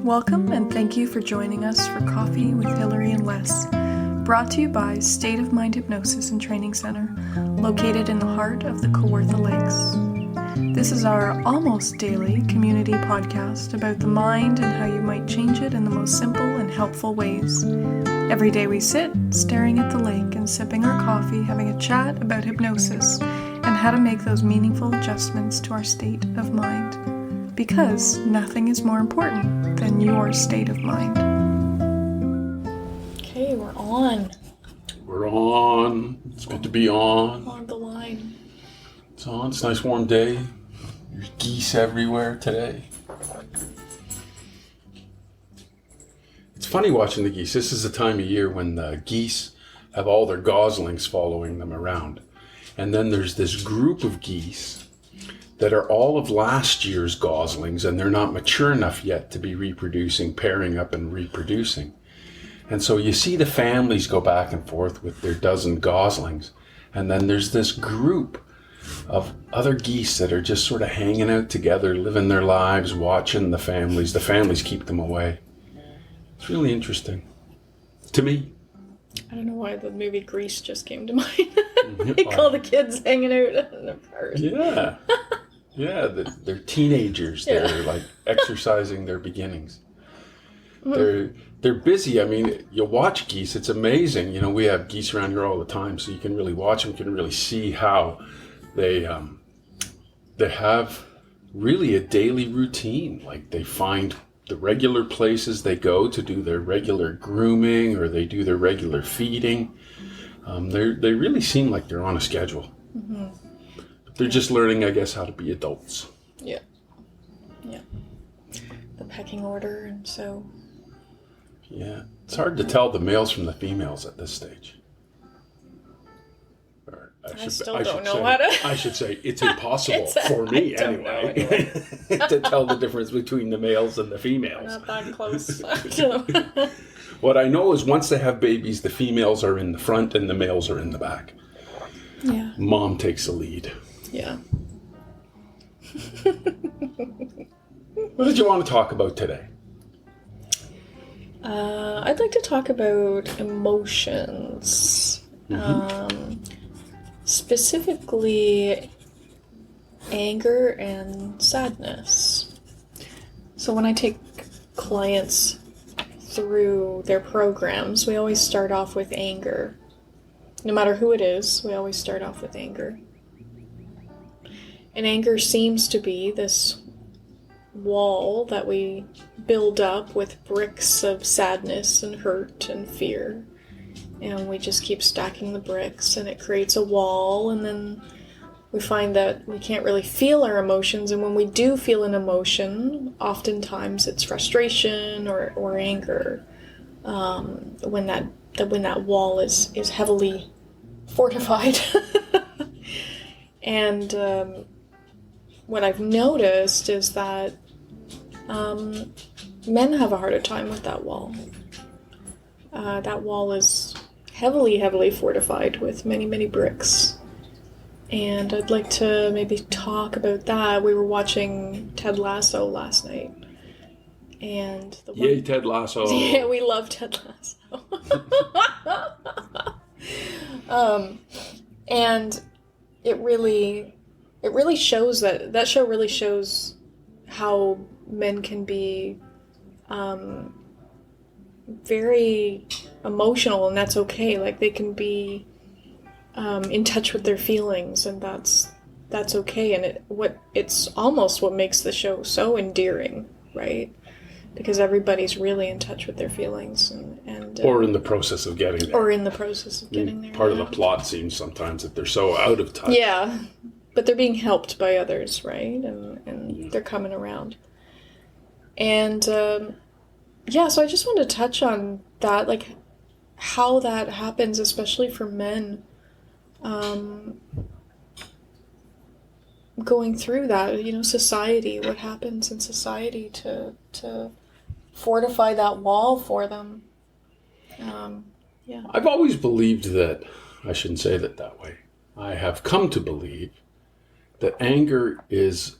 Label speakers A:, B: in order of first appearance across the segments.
A: Welcome and thank you for joining us for Coffee with Hilary and Les, brought to you by State of Mind Hypnosis and Training Center, located in the heart of the Kawartha Lakes. This is our almost daily community podcast about the mind and how you might change it in the most simple and helpful ways. Every day we sit, staring at the lake and sipping our coffee, having a chat about hypnosis and how to make those meaningful adjustments to our state of mind. Because nothing is more important than your state of mind. Okay, we're on.
B: We're on. It's good to be on.
A: On the line.
B: It's on. It's a nice warm day. There's geese everywhere today. It's funny watching the geese. This is the time of year when the geese have all their goslings following them around. And then there's this group of geese that are all of last year's goslings, and they're not mature enough yet to be reproducing, pairing up and reproducing. And so you see the families go back and forth with their dozen goslings, and then there's this group of other geese that are just sort of hanging out together, living their lives, watching the families. The families keep them away. It's really interesting. To me.
A: I don't know why the movie Grease just came to mind. They call the kids hanging out in their cars.
B: Yeah. Yeah, they're teenagers.
A: Yeah.
B: They're like exercising their beginnings. They're busy. I mean, you watch geese. It's amazing. You know, we have geese around here all the time, so you can really watch them. You can really see how they have really a daily routine. Like they find the regular places they go to do their regular grooming, or they do their regular feeding. They really seem like they're on a schedule. Mm-hmm. They're just learning, I guess, how to be adults.
A: Yeah. Yeah. The pecking order, and so.
B: Yeah. It's hard to tell the males from the females at this stage. Or
A: I still don't know how to.
B: I should say it's impossible for me, anyway. To tell the difference between the males and the females.
A: Not that close.
B: What I know is once they have babies, the females are in the front and the males are in the back.
A: Yeah.
B: Mom takes the lead.
A: Yeah.
B: What did you want to talk about today?
A: I'd like to talk about emotions.
B: Mm-hmm.
A: Specifically, anger and sadness. So when I take clients through their programs, we always start off with anger. No matter who it is, we always start off with anger. And anger seems to be this wall that we build up with bricks of sadness and hurt and fear. And we just keep stacking the bricks, and it creates a wall, and then we find that we can't really feel our emotions, and when we do feel an emotion, oftentimes it's frustration or anger. When that wall is heavily fortified. And what I've noticed is that men have a harder time with that wall. That wall is heavily fortified with many bricks. And I'd like to maybe talk about that. We were watching Ted Lasso last night. And
B: Yay, Ted Lasso.
A: Yeah, we love Ted Lasso. And it really shows that show really shows how men can be very emotional, and that's okay. Like they can be in touch with their feelings, and that's okay. And it's almost what makes the show so endearing, right? Because everybody's really in touch with their feelings, and
B: or in the process of getting there.
A: Part
B: of the plot seems sometimes that they're so out of touch.
A: Yeah, but they're being helped by others, right? And they're coming around. And so I just wanted to touch on that, like how that happens, especially for men. Going through that, society, what happens in society to fortify that wall for them. Yeah.
B: I've always believed that, I shouldn't say that way. I have come to believe that anger is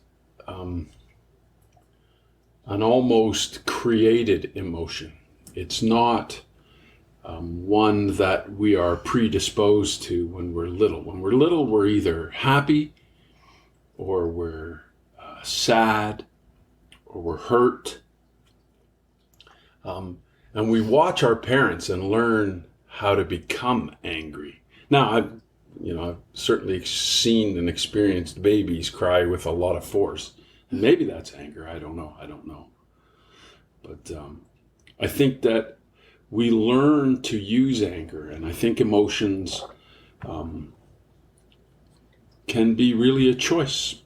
B: an almost created emotion. It's not one that we are predisposed to when we're little. When we're little, we're either happy or we're sad or we're hurt. And we watch our parents and learn how to become angry. Now, I've certainly seen and experienced babies cry with a lot of force. And maybe that's anger. I don't know. But I think that we learn to use anger, and I think emotions can be really a choice.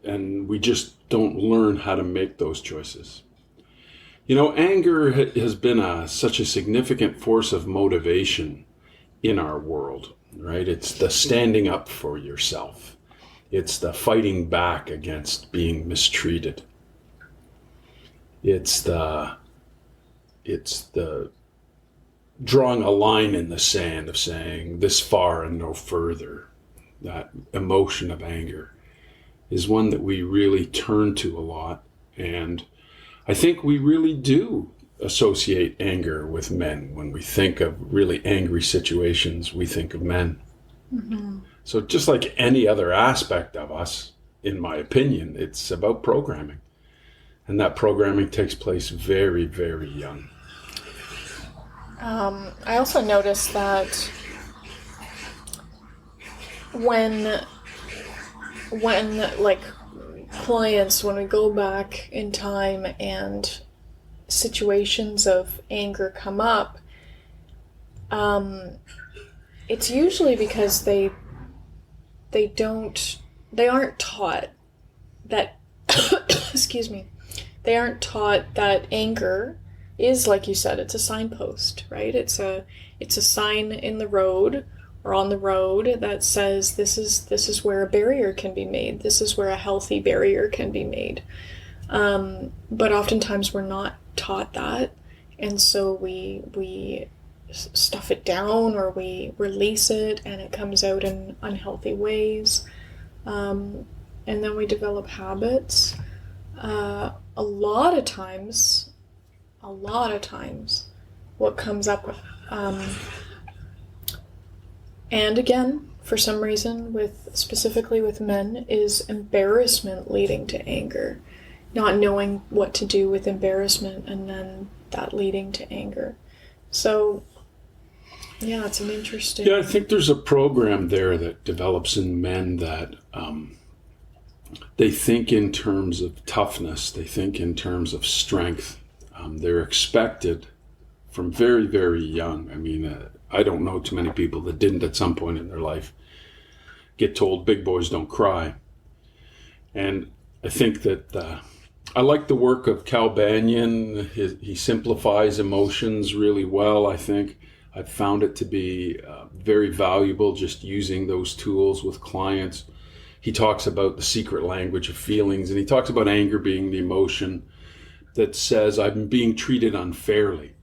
B: And we just don't learn how to make those choices. Anger has been such a significant force of motivation in our world, right? It's the standing up for yourself. It's the fighting back against being mistreated. It's the drawing a line in the sand of saying this far and no further. That emotion of anger is one that we really turn to a lot. And I think we really do associate anger with men. When we think of really angry situations, we think of men. Mm-hmm. So just like any other aspect of us, in my opinion, it's about programming. And that programming takes place very, very young.
A: I also noticed that when like clients, when we go back in time and situations of anger come up, it's usually because they aren't taught that excuse me, they aren't taught that anger is, like you said, it's a signpost, right? It's a sign in the road or on the road that says this is where a barrier can be made. This is where a healthy barrier can be made. But oftentimes we're not taught that, and so we stuff it down or we release it, and it comes out in unhealthy ways. And then we develop habits. A lot of times, what comes up, and again, for some reason, specifically with men, is embarrassment leading to anger. Not knowing what to do with embarrassment, and then that leading to anger. So, yeah, it's an interesting...
B: Yeah, I think there's a program there that develops in men that they think in terms of toughness. They think in terms of strength. They're expected from very, very young. I mean, I don't know too many people that didn't at some point in their life get told big boys don't cry. And I think that I like the work of Cal Banyan. He simplifies emotions really well, I think. I've found it to be very valuable just using those tools with clients. He talks about the secret language of feelings, and he talks about anger being the emotion that says, I'm being treated unfairly.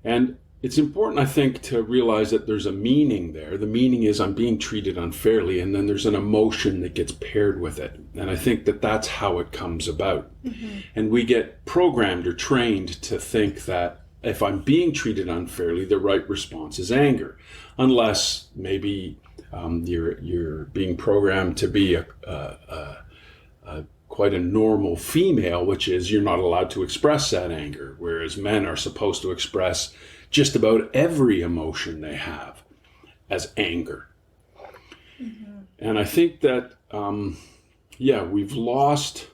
B: And it's important, I think, to realize that there's a meaning there. The meaning is I'm being treated unfairly, and then there's an emotion that gets paired with it. And I think that that's how it comes about. Mm-hmm. And we get programmed or trained to think that if I'm being treated unfairly, the right response is anger. Unless maybe you're being programmed to be quite a normal female, which is you're not allowed to express that anger, whereas men are supposed to express just about every emotion they have as anger. Mm-hmm. And I think that, we've lost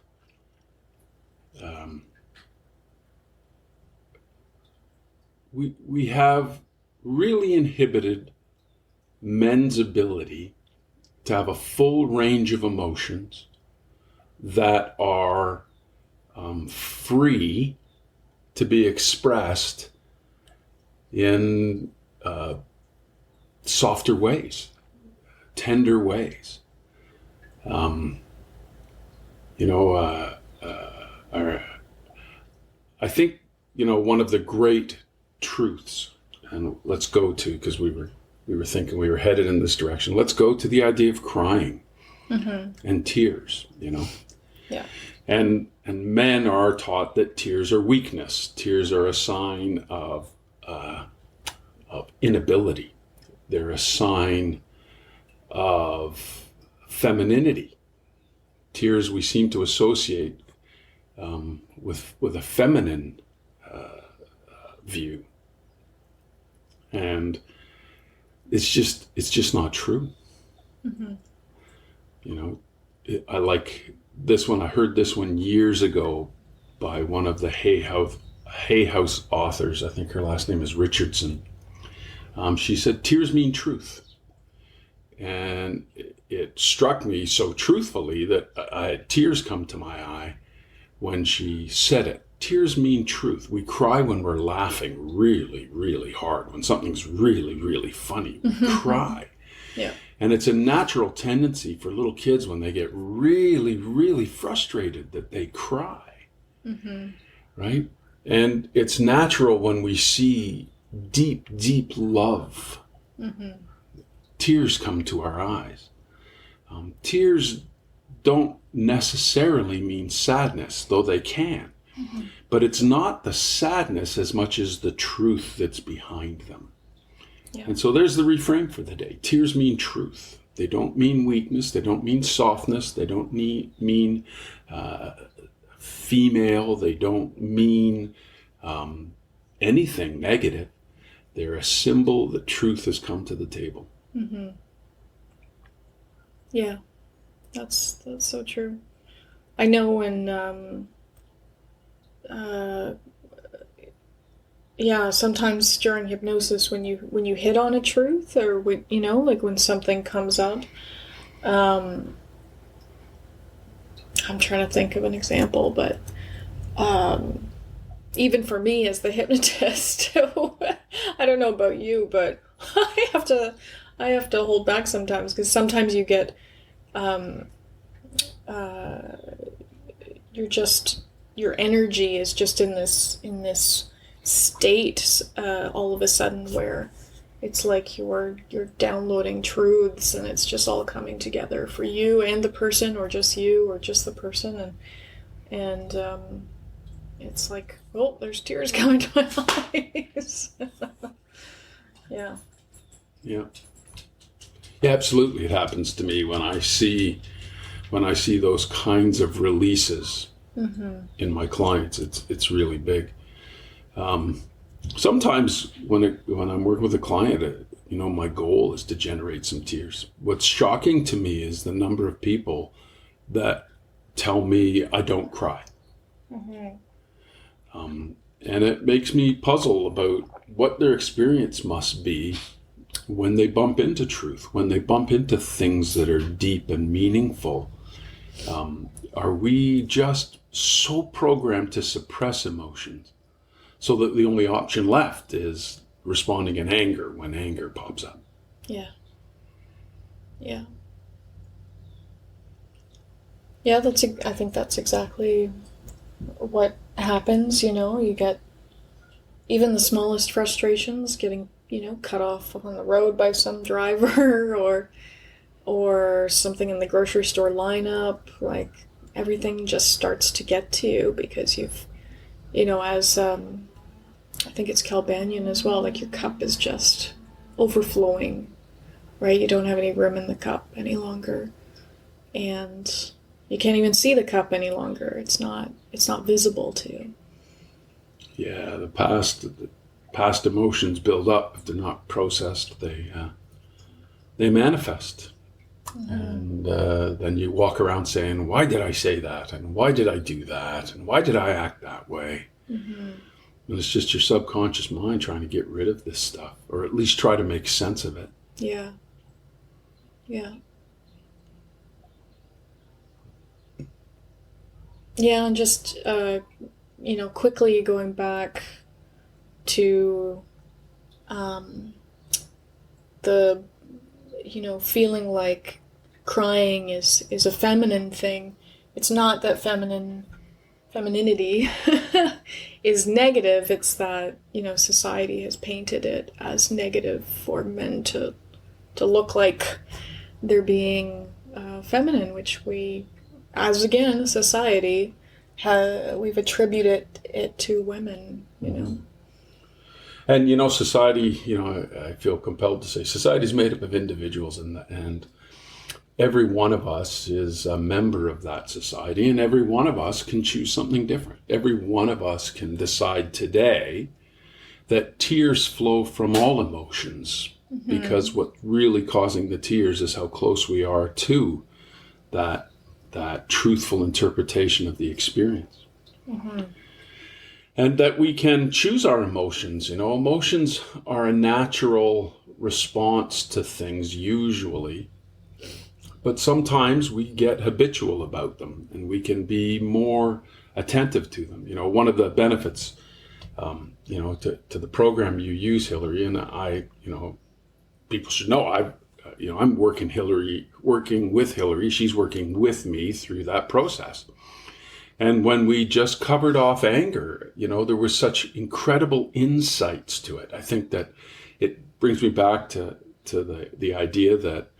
B: we have really inhibited men's ability to have a full range of emotions that are free to be expressed in softer ways, tender ways. I think, one of the great truths, and let's go to, because we were thinking we were headed in this direction, let's go to the idea of crying. Mm-hmm. And tears,
A: Yeah.
B: And men are taught that tears are weakness. Tears are a sign of inability. They're a sign of femininity. Tears we seem to associate with a feminine view, and it's just not true.
A: Mm-hmm.
B: You know, I like this one. I heard this one years ago by one of the Hay House authors. I think her last name is Richardson. She said, "Tears mean truth," and it struck me so truthfully that I had tears come to my eye when she said it. Tears mean truth. We cry when we're laughing really, really hard. When something's really, really funny, we cry.
A: Yeah.
B: And it's a natural tendency for little kids when they get really, really frustrated that they cry.
A: Mm-hmm.
B: Right? And it's natural when we see deep, deep love.
A: Mm-hmm.
B: Tears come to our eyes. Tears don't necessarily mean sadness, though they can. Mm-hmm. But it's not the sadness as much as the truth that's behind them. Yeah. And so there's the refrain for the day. Tears mean truth. They don't mean weakness. They don't mean softness. They don't mean female. They don't mean anything negative. They're a symbol that truth has come to the table.
A: Mm-hmm. Yeah, that's so true. I know when sometimes during hypnosis when you hit on a truth, or when, like when something comes up, I'm trying to think of an example, but even for me as the hypnotist, I don't know about you, but I have to hold back sometimes, because sometimes you get your energy is just in this state all of a sudden where it's like you're downloading truths, and it's just all coming together for you and the person, or just you or just the person, and it's like, oh, there's tears coming to my eyes. Yeah.
B: Yeah, absolutely. It happens to me when I see those kinds of releases mm-hmm. in my clients. It's really big. Sometimes when I'm working with a client, my goal is to generate some tears. What's shocking to me is the number of people that tell me I don't cry. Mm-hmm. And it makes me puzzle about what their experience must be when they bump into truth, when they bump into things that are deep and meaningful. Are we just so programmed to suppress emotions so that the only option left is responding in anger when anger pops up?
A: Yeah. Yeah. Yeah, I think that's exactly what happens. You get even the smallest frustrations, getting cut off on the road by some driver, or something in the grocery store lineup. Like, everything just starts to get to you because you've, as I think it's Cal Banyan as well, like your cup is just overflowing, right? You don't have any room in the cup any longer, and you can't even see the cup any longer. It's not visible to you.
B: Yeah, the past emotions build up. If they're not processed, they manifest. Mm-hmm. And then you walk around saying, why did I say that? And why did I do that? And why did I act that way? Mm-hmm. And it's just your subconscious mind trying to get rid of this stuff, or at least try to make sense of it.
A: Yeah. Yeah. Yeah, and just, quickly going back to the, feeling like crying is a feminine thing. It's not that femininity is negative. It's that, society has painted it as negative for men to look like they're being feminine, which we as again, a society, we've attributed it to women, you know.
B: And, society, I feel compelled to say society is made up of individuals, and every one of us is a member of that society, and every one of us can choose something different. Every one of us can decide today that tears flow from all emotions, because what's really causing the tears is how close we are to that truthful interpretation of the experience. And that we can choose our emotions. Emotions are a natural response to things usually, but sometimes we get habitual about them and we can be more attentive to them. One of the benefits, to the program you use, Hilary, and I, people should know I'm working with Hilary. She's working with me through that process. And when we just covered off anger, there were such incredible insights to it. I think that it brings me back to the idea that,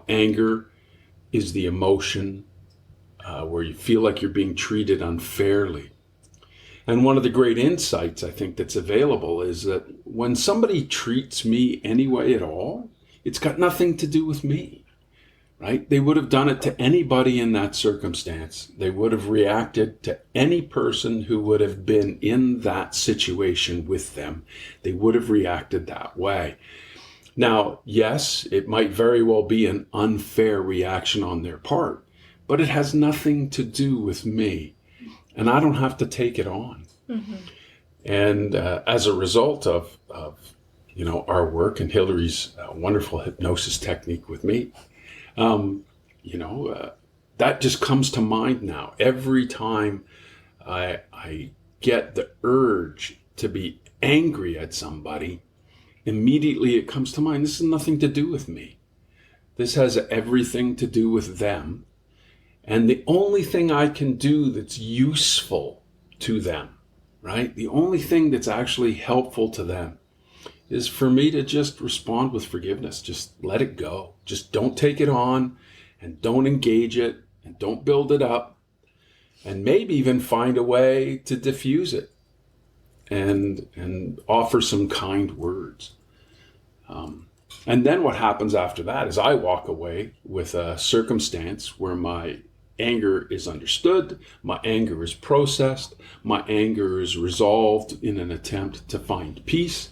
B: anger is the emotion where you feel like you're being treated unfairly. And one of the great insights I think that's available is that when somebody treats me any way at all, it's got nothing to do with me, right? They would have done it to anybody in that circumstance. They would have reacted to any person who would have been in that situation with them. They would have reacted that way. Now, yes, it might very well be an unfair reaction on their part, but it has nothing to do with me. And I don't have to take it on. And as a result of our work and Hilary's wonderful hypnosis technique with me, that just comes to mind now. Every time I get the urge to be angry at somebody, immediately it comes to mind, this has nothing to do with me. This has everything to do with them. And the only thing I can do that's useful to them, right? The only thing that's actually helpful to them is for me to just respond with forgiveness. Just let it go. Just don't take it on and don't engage it and don't build it up, and maybe even find a way to diffuse it and offer some kind words. And then what happens after that is I walk away with a circumstance where my anger is understood, my anger is processed, my anger is resolved in an attempt to find peace.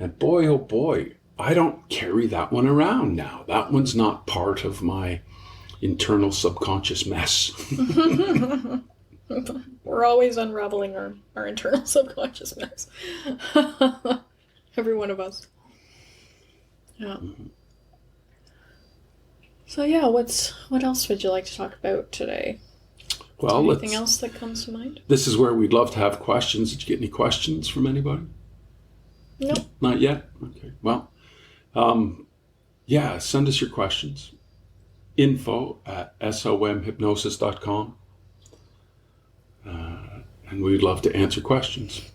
B: And boy, oh boy, I don't carry that one around now. That one's not part of my internal subconscious mess.
A: We're always unraveling our internal subconscious mess. Every one of us. Yeah. So yeah, what else would you like to talk about today?
B: Well,
A: anything else that comes to mind?
B: This is where we'd love to have questions. Did you get any questions from anybody?
A: No.
B: Not yet? Okay. Well, send us your questions. info@somhypnosis.com. And we'd love to answer questions.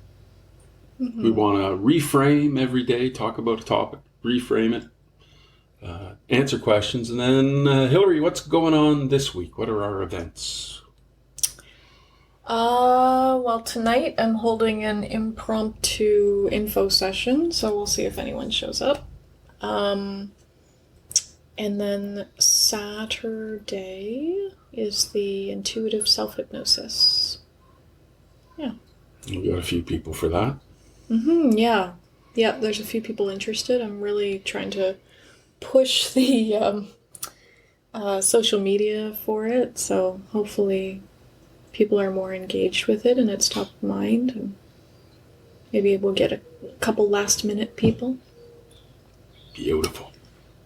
B: We want to reframe every day, talk about a topic, reframe it, answer questions. And then, Hilary, what's going on this week? What are our events?
A: Well, tonight I'm holding an impromptu info session, so we'll see if anyone shows up. And then Saturday is the intuitive self-hypnosis. Yeah.
B: We've got a few people for that.
A: Yeah. Yeah, there's a few people interested. I'm really trying to push the social media for it, so hopefully people are more engaged with it and it's top of mind, and maybe we'll get a couple last-minute people.
B: Beautiful.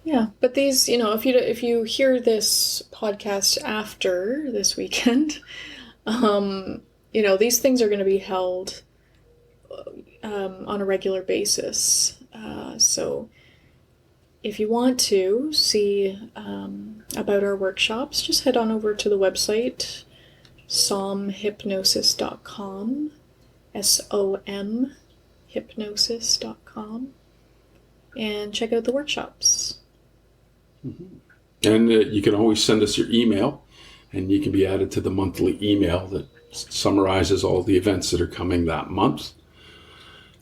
A: Yeah, but these, if you hear this podcast after this weekend, these things are going to be held on a regular basis. So if you want to see about our workshops, just head on over to the website, somhypnosis.com, somhypnosis.com, and check out the workshops.
B: And you can always send us your email and you can be added to the monthly email that summarizes all the events that are coming that month.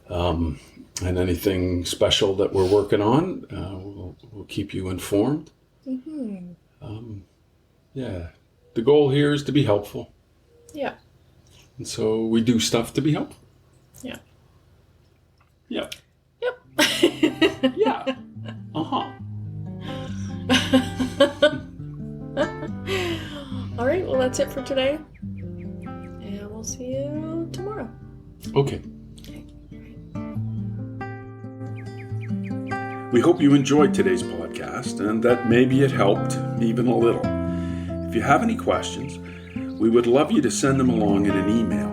B: And anything special that we're working on, we'll keep you informed. Yeah, the goal here is to be helpful.
A: Yeah.
B: And so we do stuff to be helpful.
A: Yeah.
B: Yep.
A: Yep.
B: Yeah. Uh-huh.
A: All right, well, that's it for today. And we'll see you tomorrow.
B: Okay. We hope you enjoyed today's podcast and that maybe it helped even a little. If you have any questions, we would love you to send them along in an email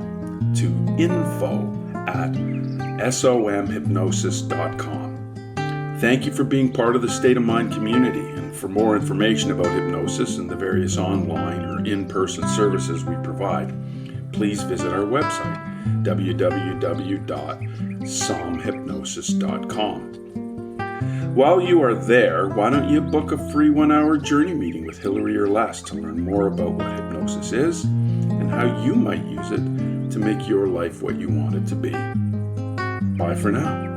B: to info@somhypnosis.com. Thank you for being part of the State of Mind community, and for more information about hypnosis and the various online or in-person services we provide, please visit our website, www.somhypnosis.com. While you are there, why don't you book a free 1-hour journey meeting with Hilary or Les to learn more about what hypnosis is and how you might use it to make your life what you want it to be. Bye for now.